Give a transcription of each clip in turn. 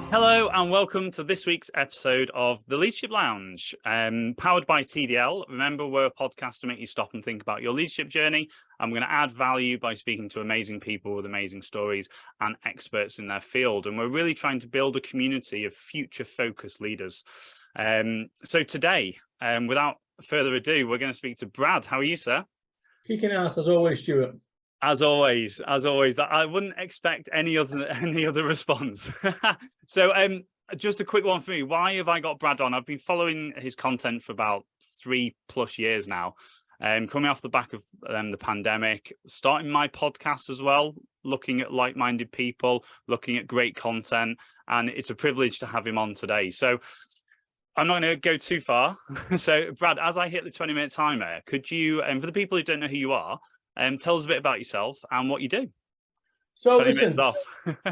Hello and welcome to this week's episode of The Leadership Lounge, powered by TDL. Remember, we're a podcast to make you stop and think about your leadership journey. I'm going to add value by speaking to amazing people with amazing stories and experts in their field. And we're really trying to build a community of future-focused leaders. So today, without further ado, we're going to speak to Brad. How are you, sir? Kicking ass as always, Stuart. As always, I wouldn't expect any other response. So, just a quick one for me. Why have I got Brad on? I've been following his content for about 3+ years now. Coming off the back of the pandemic, starting my podcast as well, looking at like-minded people, looking at great content, and it's a privilege to have him on today. So, I'm not going to go too far. So, Brad, as I hit the 20-minute timer, could you, for the people who don't know who you are, tell us a bit about yourself and what you do. So listen,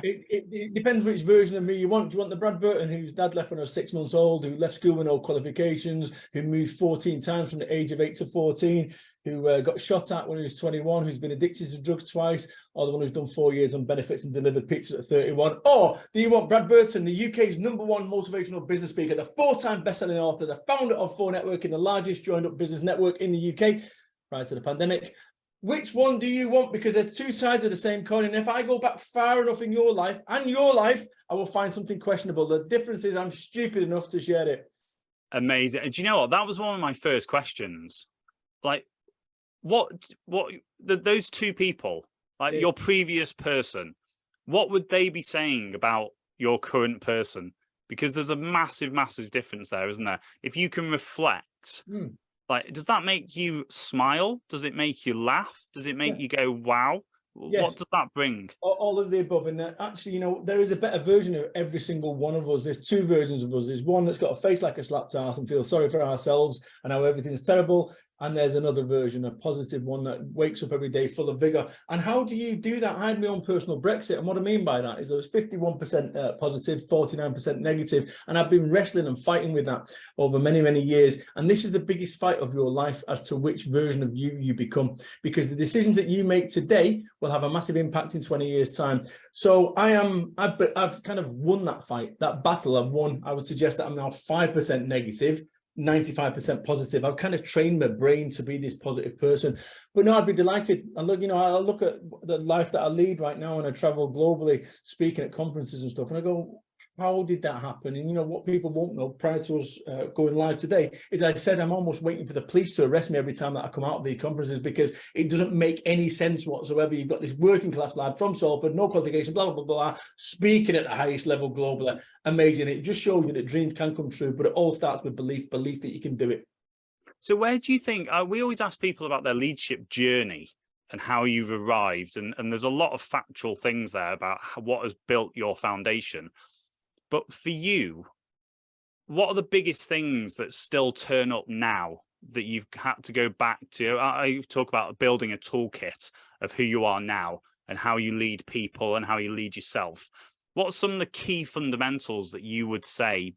it depends which version of me you want. Do you want the Brad Burton whose dad left when I was 6 months old, who left school with no qualifications, who moved 14 times from the age of 8 to 14, who got shot at when he was 21, who's been addicted to drugs twice, or the one who's done 4 years on benefits and delivered pizza at 31? Or do you want Brad Burton, the UK's #1 motivational business speaker, the 4-time best-selling author, the founder of 4 Networking, the largest joined-up business network in the UK prior to the pandemic? Which one do you want? Because there's two sides of the same coin. And if I go back far enough in your life, I will find something questionable. The difference is I'm stupid enough to share it. Amazing. And do you know what? That was one of my first questions. Like, those two people, like your previous person, what would they be saying about your current person? Because there's a massive, massive difference there, isn't there? If you can reflect... Like, does that make you smile? Does it make you laugh? Does it make you go, wow? Yes. What does that bring? All of the above. And actually, you know, there is a better version of every single one of us. There's two versions of us. There's one that's got a face like a slapped ass and feels sorry for ourselves and how everything's terrible. And there's another version, a positive one that wakes up every day full of vigor. And how do you do that? I had my own personal Brexit. And what I mean by that is there was 51% positive, 49% negative. And I've been wrestling and fighting with that over many, many years. And this is the biggest fight of your life as to which version of you become, because the decisions that you make today will have a massive impact in 20 years' time. So I've kind of won that fight, that battle I've won. I would suggest that I'm now 5% negative, 95% positive. I've kind of trained my brain to be this positive person. But no, I'd be delighted. And look, you know, I look at the life that I lead right now, and I travel globally speaking at conferences and stuff, and I go, how did that happen? And you know what people won't know prior to us going live today is I said I'm almost waiting for the police to arrest me every time that I come out of these conferences, because it doesn't make any sense whatsoever. You've got this working class lad from Salford, no qualification, blah, blah, blah, blah, speaking at the highest level globally. Amazing. It just shows you that dreams can come true, but it all starts with belief that you can do it. So where do you think, we always ask people about their leadership journey and how you've arrived. And there's a lot of factual things there about what has built your foundation. But for you, what are the biggest things that still turn up now that you've had to go back to? I talk about building a toolkit of who you are now and how you lead people and how you lead yourself. What are some of the key fundamentals that you would say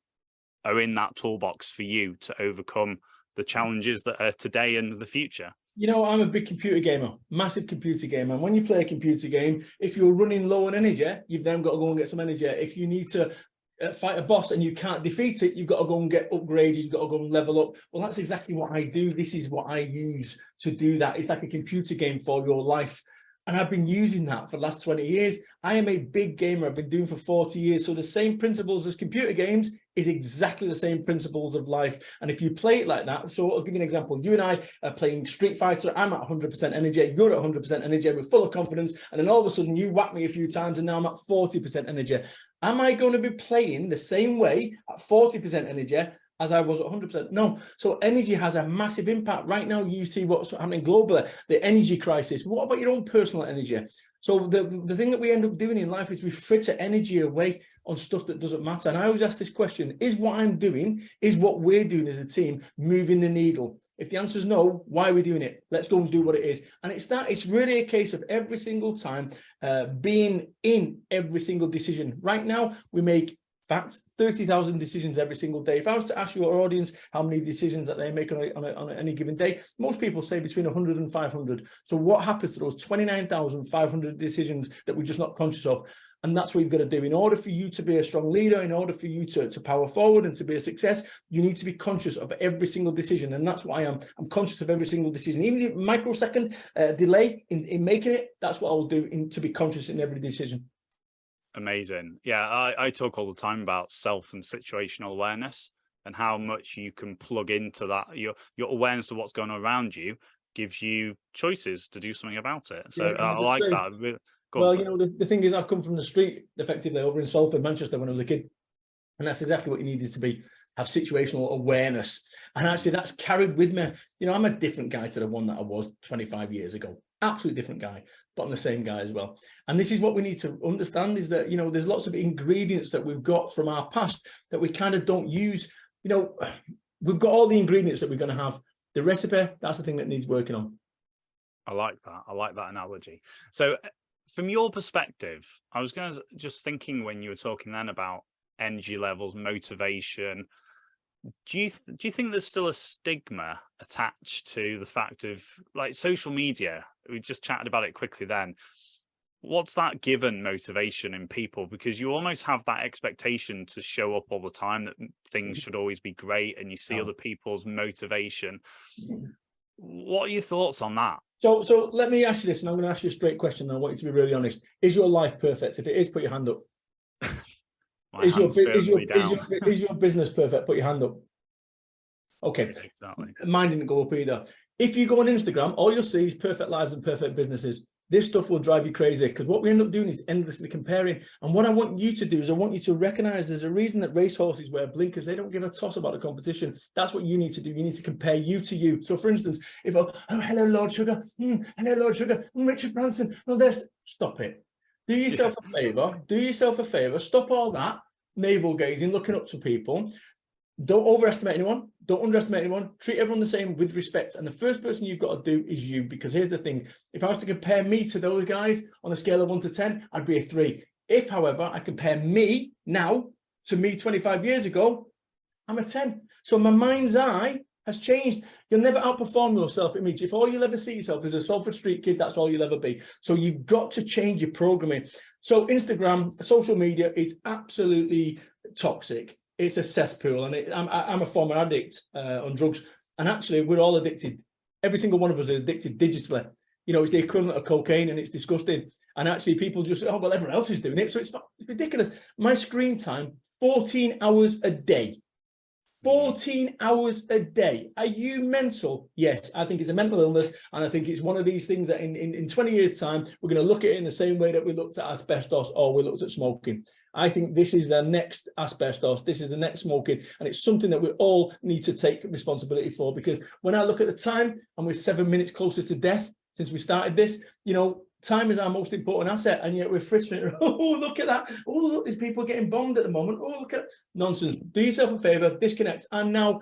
are in that toolbox for you to overcome the challenges that are today and the future? You know, I'm a big computer gamer, massive computer gamer. And when you play a computer game, if you're running low on energy, you've then got to go and get some energy. If you need to fight a boss and you can't defeat it, you've got to go and get upgraded, you've got to go and level up. Well, that's exactly what I do. This is what I use to do that. It's like a computer game for your life. And I've been using that for the last 20 years. I am a big gamer. I've been doing for 40 years. So the same principles as computer games is exactly the same principles of life. And if you play it like that, so I'll give you an example. You and I are playing Street Fighter. I'm at 100% energy. You're at 100% energy. We're full of confidence. And then all of a sudden you whack me a few times and now I'm at 40% energy. Am I going to be playing the same way at 40% energy as I was at 100%? No. So energy has a massive impact. Right now, you see what's happening globally, the energy crisis. What about your own personal energy? So the thing that we end up doing in life is we fritter energy away on stuff that doesn't matter. And I always ask this question, is what I'm doing, is what we're doing as a team moving the needle? If the answer is no, why are we doing it? Let's go and do what it is. And it's really a case of every single time being in every single decision. Right now, we make Fact, 30,000 decisions every single day. If I was to ask your audience how many decisions that they make on any given day, most people say between 100 and 500. So what happens to those 29,500 decisions that we're just not conscious of? And that's what you've got to do. In order for you to be a strong leader, in order for you to power forward and to be a success, you need to be conscious of every single decision. And that's what I am. I'm conscious of every single decision. Even the microsecond delay in making it, that's what I will do to be conscious in every decision. Amazing. Yeah, I talk all the time about self and situational awareness and how much you can plug into that. Your awareness of what's going on around you gives you choices to do something about it. So Yeah, I like that. Well, you know, the thing is, I've come from the street effectively over in Salford, Manchester, when I was a kid. And that's exactly what you needed to be, have situational awareness. And actually that's carried with me. You know, I'm a different guy to the one that I was 25 years ago. Absolutely different guy, but I'm the same guy as well. And this is what we need to understand, is that, you know, there's lots of ingredients that we've got from our past that we kind of don't use. You know, we've got all the ingredients that we're going to have. The recipe, that's the thing that needs working on. I like that. I like that analogy. So from your perspective, I was just thinking when you were talking then about energy levels, motivation, do you think there's still a stigma attached to the fact of, like, social media? We just chatted about it quickly then. What's that given motivation in people? Because you almost have that expectation to show up all the time, that things should always be great, and you see other people's motivation. What are your thoughts on that? So let me ask you this, and I'm going to ask you a straight question, and I want you to be really honest. Is your life perfect? If it is, put your hand up. Is your business perfect? Put your hand up. Okay. Exactly. Mine didn't go up either. If you go on Instagram, all you'll see is perfect lives and perfect businesses. This stuff will drive you crazy, because what we end up doing is endlessly comparing. And what I want you to do is I want you to recognize there's a reason that racehorses wear blinkers. They don't give a toss about the competition. That's what you need to do. You need to compare you to you. So for instance, if oh, hello, Lord Sugar. Hello, Lord Sugar. Richard Branson. No, stop it. Do yourself a favor. Do yourself a favor. Stop all that navel gazing, looking up to people. Don't overestimate anyone. Don't underestimate anyone. Treat everyone the same with respect. And the first person you've got to do is you, because here's the thing. If I was to compare me to those guys on a scale of 1 to 10, I'd be a 3. If, however, I compare me now to me 25 years ago, I'm a 10. So my mind's eye has changed. You'll never outperform your self-image. If all you'll ever see yourself is a Salford Street kid, that's all you'll ever be. So you've got to change your programming. So Instagram, social media is absolutely toxic. It's a cesspool, and I'm a former addict on drugs, and actually we're all addicted. Every single one of us is addicted digitally. You know, it's the equivalent of cocaine, and it's disgusting. And actually people just say, oh, well, everyone else is doing it, so it's ridiculous. My screen time, 14 hours a day. 14 hours a day. Are you mental? Yes, I think it's a mental illness, and I think it's one of these things that in 20 years' time, we're going to look at it in the same way that we looked at asbestos or we looked at smoking. I think this is the next asbestos, this is the next smoking, and it's something that we all need to take responsibility for, because when I look at the time, and we're 7 minutes closer to death since we started this, you know, time is our most important asset, and yet we're frittering. Oh, look at that. Oh, look, there's people getting bombed at the moment. Oh, look at nonsense. Do yourself a favor, disconnect. I'm now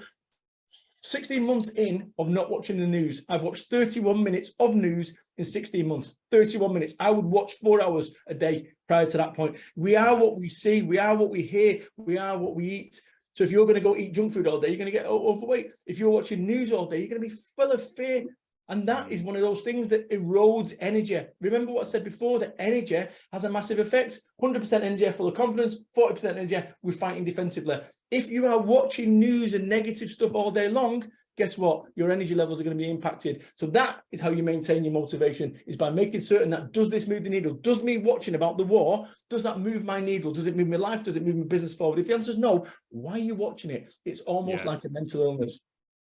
16 months in of not watching the news. I've watched 31 minutes of news in 16 months. 31 minutes. I would watch 4 hours a day prior to that point. We are what we see. We are what we hear. We are what we eat. So if you're going to go eat junk food all day, you're going to get overweight. If you're watching news all day, you're going to be full of fear. And that is one of those things that erodes energy. Remember what I said before, that energy has a massive effect. 100% energy full of confidence, 40% energy we're fighting defensively. If you are watching news and negative stuff all day long, guess what? Your energy levels are going to be impacted. So that is how you maintain your motivation, is by making certain that, does this move the needle? Does me watching about the war, does that move my needle? Does it move my life? Does it move my business forward? If the answer is no, why are you watching it? It's almost like a mental illness.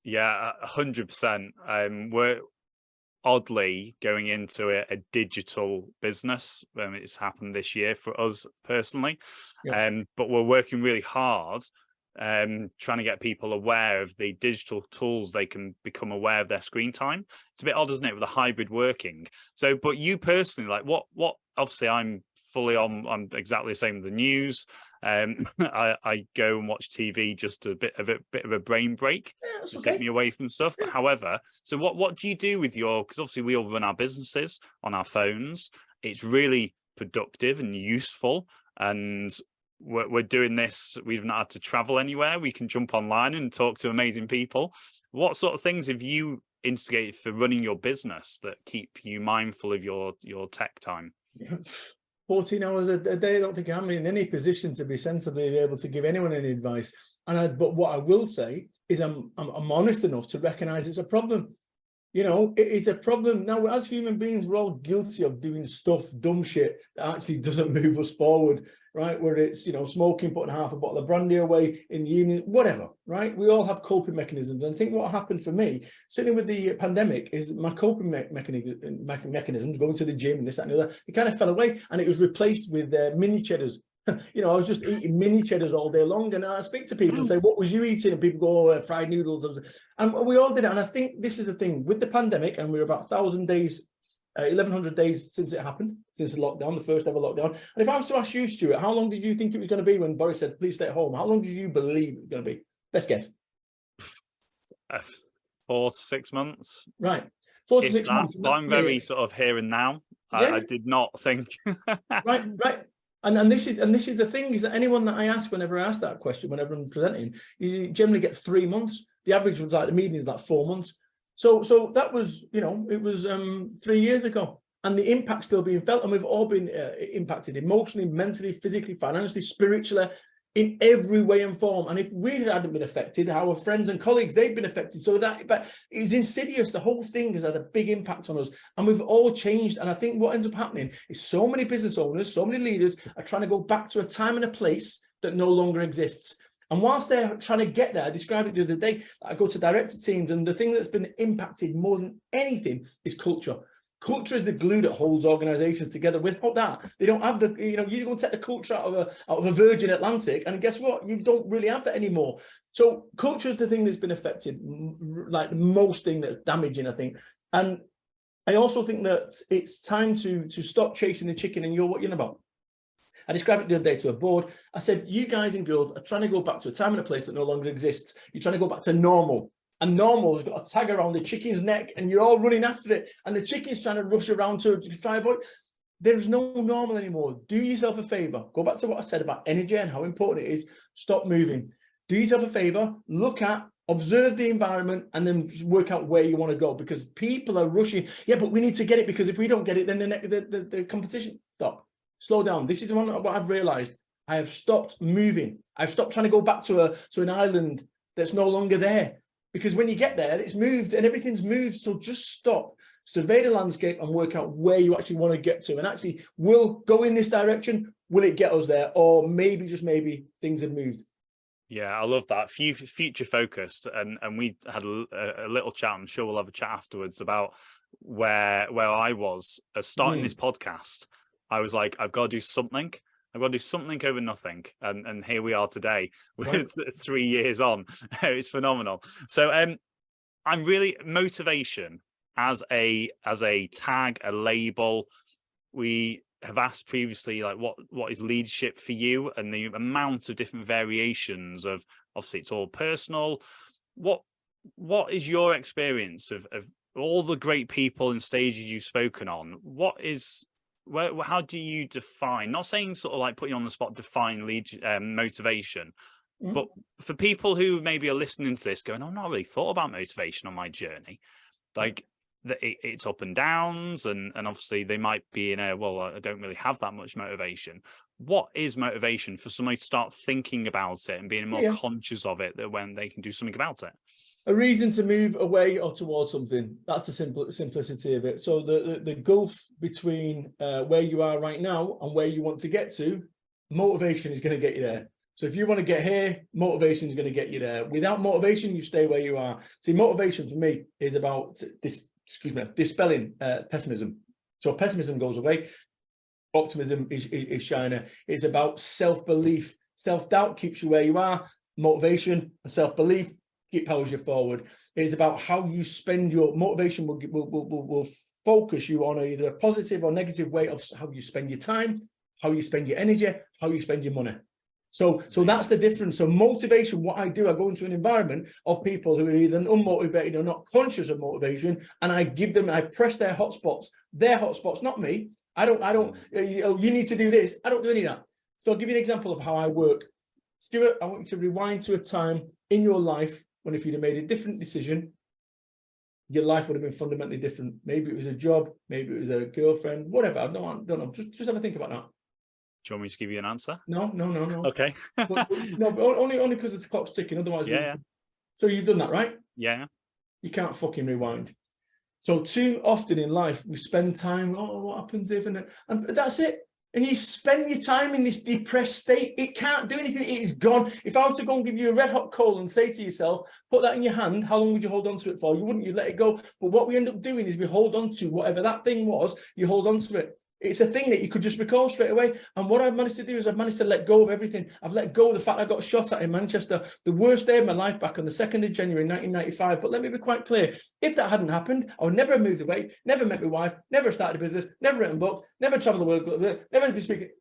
Yeah, 100%. We're oddly going into a digital business. It's happened this year for us personally, but we're working really hard trying to get people aware of the digital tools they can become aware of their screen time. It's a bit odd, isn't it, with the hybrid working? So, but you personally, like, what obviously I'm fully on, I'm exactly the same with the news. I go and watch TV just a bit of a brain break to take me away from stuff. Yeah. However, so what do you do with your, because obviously we all run our businesses on our phones. It's really productive and useful. And we're doing this. We've not had to travel anywhere. We can jump online and talk to amazing people. What sort of things have you instigated for running your business that keep you mindful of your tech time? 14 hours a day. I don't think I'm in any position to be sensibly able to give anyone any advice. But what I will say is I'm honest enough to recognize it's a problem. You know, it is a problem. Now, as human beings, we're all guilty of doing stuff, dumb shit that actually doesn't move us forward, right? Whether it's, you know, smoking, putting half a bottle of brandy away in the evening, whatever, right? We all have coping mechanisms. And I think what happened for me, certainly with the pandemic, is my coping mechanisms, going to the gym and this, that, and the other, it kind of fell away, and it was replaced with mini cheddars. You know, I was just eating mini cheddars all day long, and I speak to people and say, what was you eating? And people go, oh, fried noodles. And we all did it. And I think this is the thing with the pandemic, and we're about 1,000 days, 1,100 days since it happened, since the lockdown, the first ever lockdown. And if I was to ask you, Stuart, how long did you think it was going to be when Boris said, please stay at home? How long did you believe it was going to be? Best guess. 4 to 6 months. Right. 4 to 6 months. I'm very sort of here and now. I did not think. Right. And this is the thing, is that anyone that I ask, whenever I ask that question, whenever I'm presenting, you generally get 3 months. The average was like, the median is like 4 months. So that was, you know, it was 3 years ago, and the impact's still being felt, and we've all been impacted emotionally, mentally, physically, financially, spiritually, in every way and form. And if we hadn't been affected, our friends and colleagues, they'd been affected. So that, but it was insidious. The whole thing has had a big impact on us, and we've all changed. And I think what ends up happening is so many business owners, so many leaders are trying to go back to a time and a place that no longer exists. And whilst they're trying to get there, I described it the other day, I go to director teams, and the thing that's been impacted more than anything is culture. Culture is the glue that holds organizations together. Without that, they don't have the, you know, you go take the culture out of a Virgin Atlantic, and guess what? You don't really have that anymore. So culture is the thing that's been affected, like the most thing that's damaging, I think. And I also think that it's time to stop chasing the chicken, and you're what you're about. I described it the other day to a board. I said, you guys and girls are trying to go back to a time and a place that no longer exists. You're trying to go back to normal. And normal has got a tag around the chicken's neck, and you're all running after it, and the chicken's trying to rush around to try and avoid. There's no normal anymore. Do yourself a favor. Go back to what I said about energy and how important it is. Stop moving. Do yourself a favor. Look at, observe the environment, and then work out where you want to go, because people are rushing. Yeah, but we need to get it, because if we don't get it, then the competition. Stop. Slow down. This is what I've realized. I have stopped moving. I've stopped trying to go back to an island that's no longer there. Because when you get there, it's moved and everything's moved. So just stop, survey the landscape, and work out where you actually want to get to. And actually, will go in this direction? Will it get us there? Or maybe, just maybe, things have moved. Yeah, I love that. Future focused. And we had a little chat. I'm sure we'll have a chat afterwards about where I was starting this podcast. I was like, I've got to do something. I've got to do something over nothing, and here we are today with 3 years on. It's phenomenal. So I'm really, motivation as a tag, a label. We have asked previously, like, what is leadership for you, and the amount of different variations of, obviously it's all personal. What is your experience of all the great people and stages you've spoken on? How do you define, not saying sort of like put you on the spot, define motivation, but for people who maybe are listening to this going, I've not really thought about motivation on my journey, like it's up and downs, and obviously they might be in I don't really have that much motivation. What is motivation for somebody to start thinking about it and being more conscious of it, that when they can do something about it? A reason to move away or towards something. That's the simplicity of it. So the gulf between where you are right now and where you want to get to, motivation is going to get you there. So if you want to get here, motivation is going to get you there. Without motivation, you stay where you are. See, motivation for me is about dispelling pessimism. So pessimism goes away. Optimism is shining. It's about self-belief. Self-doubt keeps you where you are. Motivation and self-belief, it powers you forward. It's about how you spend your motivation. Will focus you on either a positive or negative way of how you spend your time, how you spend your energy, how you spend your money. So that's the difference. So motivation, what I do, I go into an environment of people who are either unmotivated or not conscious of motivation, and I press their hotspots, not me. I don't, you need to do this. I don't do any of that. So I'll give you an example of how I work. Stuart, I want you to rewind to a time in your life when if you'd have made a different decision, your life would have been fundamentally different. Maybe it was a job, maybe it was a girlfriend, whatever. I don't know. Just have a think about that. Do you want me to give you an answer? No. Okay. No, but only because the clock's ticking. Otherwise, Yeah. So you've done that, right? Yeah. You can't fucking rewind. So too often in life, we spend time, oh, what happens if, and that's it. And you spend your time in this depressed state. It can't do anything. It is gone. If I was to go and give you a red hot coal and say to yourself, put that in your hand, how long would you hold on to it for? You wouldn't, you let it go. But what we end up doing is we hold on to whatever that thing was, you hold on to it. It's a thing that you could just recall straight away. And what I've managed to do is I've managed to let go of everything. I've let go of the fact I got shot at in Manchester, the worst day of my life back on the 2nd of January, 1995. But let me be quite clear. If that hadn't happened, I would never have moved away, never met my wife, never started a business, never written books, never traveled the world, never been speaking.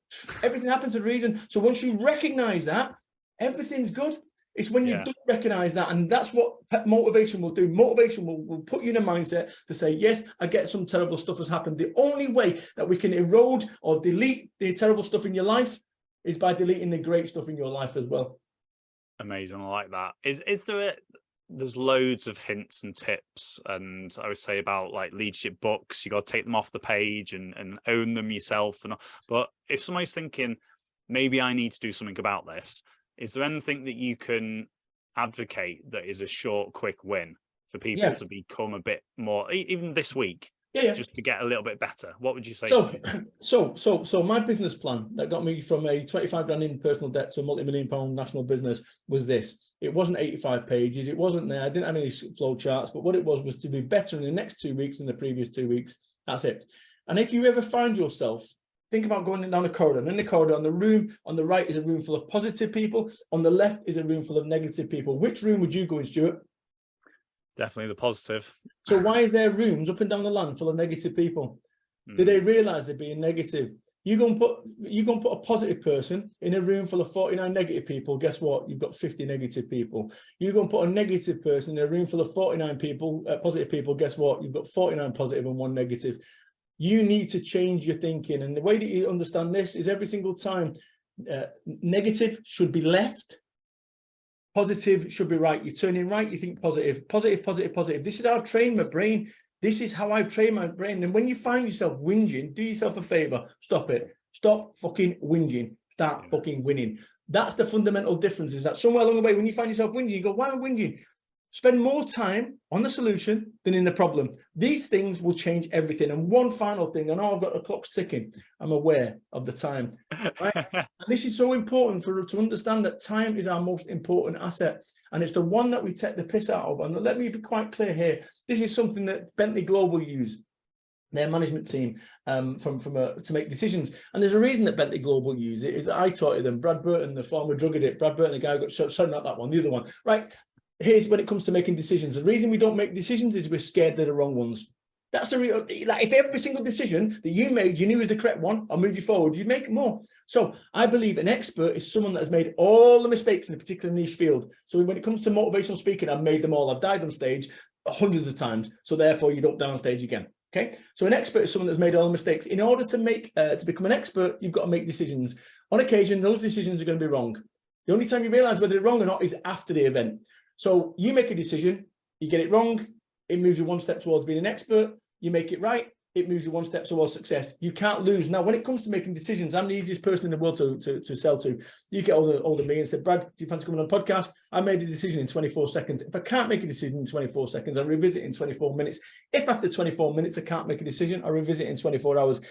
Everything happens for a reason. So once you recognize that, everything's good. It's when you don't recognize that, and that's what motivation will do. Motivation will put you in a mindset to say, yes, I get some terrible stuff has happened. The only way that we can erode or delete the terrible stuff in your life is by deleting the great stuff in your life as well. Amazing. I like that. Is there there's loads of hints and tips, and I would say about like leadership books, you got to take them off the page and own them yourself. But if somebody's thinking, maybe I need to do something about this, is there anything that you can advocate that is a short, quick win for people to become a bit more, even this week, just to get a little bit better? What would you say? So my business plan that got me from a 25 grand in personal debt to a multi-million-pound national business was this. It wasn't 85 pages. It wasn't there. I didn't have any flow charts, but what it was to be better in the next 2 weeks than the previous 2 weeks. That's it. And if you ever find yourself, think about going down a corridor, and in the corridor, on the room on the right is a room full of positive people. On the left is a room full of negative people. Which room would you go in, Stuart? Definitely the positive. So why is there rooms up and down the land full of negative people? Do they realize they're being negative? You go and put a positive person in a room full of 49 negative people. Guess what? You've got 50 negative people. You go and put a negative person in a room full of 49 people, positive people. Guess what? You've got 49 positive and 1 negative. You need to change your thinking. And the way that you understand this is every single time negative should be left, positive should be right. You're turning right, you think positive, positive, positive, positive. This is how I've trained my brain. This is how I've trained my brain. And when you find yourself whinging, do yourself a favor, stop it. Stop fucking whinging. Start fucking winning. That's the fundamental difference, is that somewhere along the way, when you find yourself whinging, you go, why am I whinging? Spend more time on the solution than in the problem. These things will change everything. And one final thing, I know I've got the clock's ticking. I'm aware of the time. Right? And this is so important to understand that time is our most important asset. And it's the one that we take the piss out of. And let me be quite clear here. This is something that Bentley Global use, their management team, to make decisions. And there's a reason that Bentley Global use it, is that I taught it them. Brad Burton, the former drug addict, Brad Burton, the guy who got sorry, not that one, the other one, right? Here's when it comes to making decisions. The reason we don't make decisions is we're scared they're the wrong ones. That's a real, like, if every single decision that you made, you knew was the correct one, I'll move you forward, you'd make more. So I believe an expert is someone that has made all the mistakes in a particular niche field. So when it comes to motivational speaking, I've made them all. I've died on stage hundreds of times. So therefore you don't die on stage again. Okay. So an expert is someone that's made all the mistakes. In order to become an expert, you've got to make decisions. On occasion, those decisions are going to be wrong. The only time you realize whether they're wrong or not is after the event. So you make a decision, you get it wrong, it moves you one step towards being an expert. You make it right, it moves you one step towards success. You can't lose. Now, when it comes to making decisions, I'm the easiest person in the world to sell to. You get older me and said, Brad, do you fancy coming on a podcast? I made a decision in 24 seconds. If I can't make a decision in 24 seconds, I revisit in 24 minutes. If after 24 minutes I can't make a decision, I revisit in 24 hours.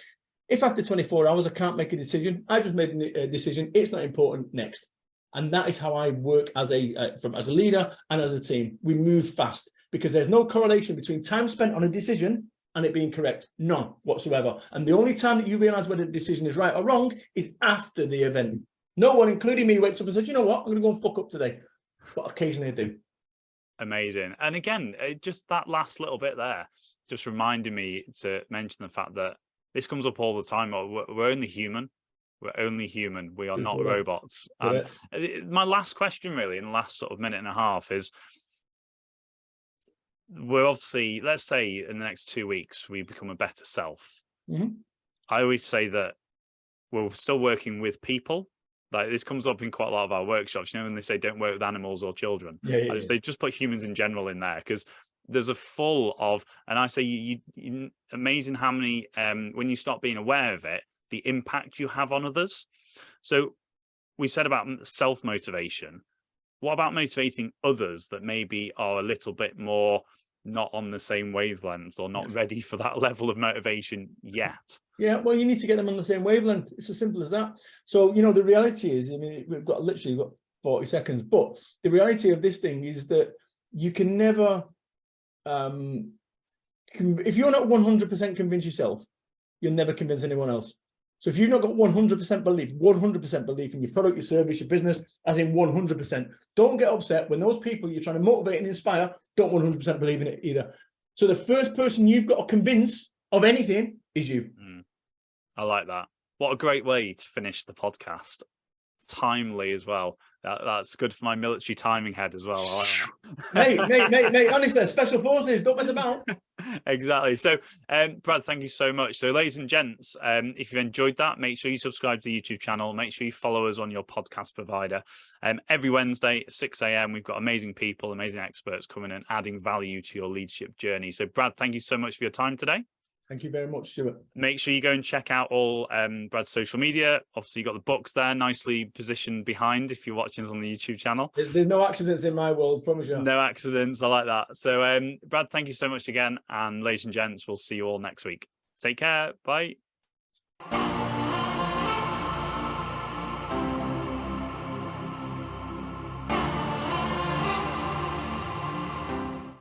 If after 24 hours I can't make a decision, I just made a decision, it's not important, next. And that is how I work as a leader and as a team. We move fast because there's no correlation between time spent on a decision and it being correct. None whatsoever. And the only time that you realize whether the decision is right or wrong is after the event. No one, including me, wakes up and says, you know what, I'm going to go and fuck up today. But occasionally I do. Amazing. And again, just that last little bit there just reminded me to mention the fact that this comes up all the time. We're only human. We're only human. We are not robots. My last question really in the last sort of minute and a half is, we're obviously, let's say in the next 2 weeks, we become a better self. I always say that we're still working with people, Like this comes up in quite a lot of our workshops, when they say don't work with animals or children. Yeah. I just say just put humans in general in there, because there's a full of, and I say you amazing how many when you start being aware of it, the impact you have on others. So we said about self-motivation. What about motivating others that maybe are a little bit more not on the same wavelength, or not ready for that level of motivation yet? Yeah, well, you need to get them on the same wavelength. It's as simple as that. So, the reality is, we've got 40 seconds, but the reality of this thing is that you can never, if you're not 100% convinced yourself, you'll never convince anyone else. So if you've not got 100% belief in your product, your service, your business, as in 100%, don't get upset when those people you're trying to motivate and inspire don't 100% believe in it either. So the first person you've got to convince of anything is you. I like that. What a great way to finish the podcast. Timely as well. That's good for my military timing head as well. I like mate, honestly, special forces, don't mess about. Exactly. So Brad, thank you so much. So ladies and gents, if you've enjoyed that, make sure you subscribe to the YouTube channel. Make sure you follow us on your podcast provider. Every Wednesday at 6 a.m. we've got amazing people, amazing experts coming and adding value to your leadership journey. So Brad, thank you so much for your time today. Thank you very much, Stuart. Make sure you go and check out all Brad's social media. Obviously, you got the books there, nicely positioned behind if you're watching us on the YouTube channel. There's no accidents in my world, promise you. No accidents. I like that. So, Brad, thank you so much again. And ladies and gents, we'll see you all next week. Take care. Bye.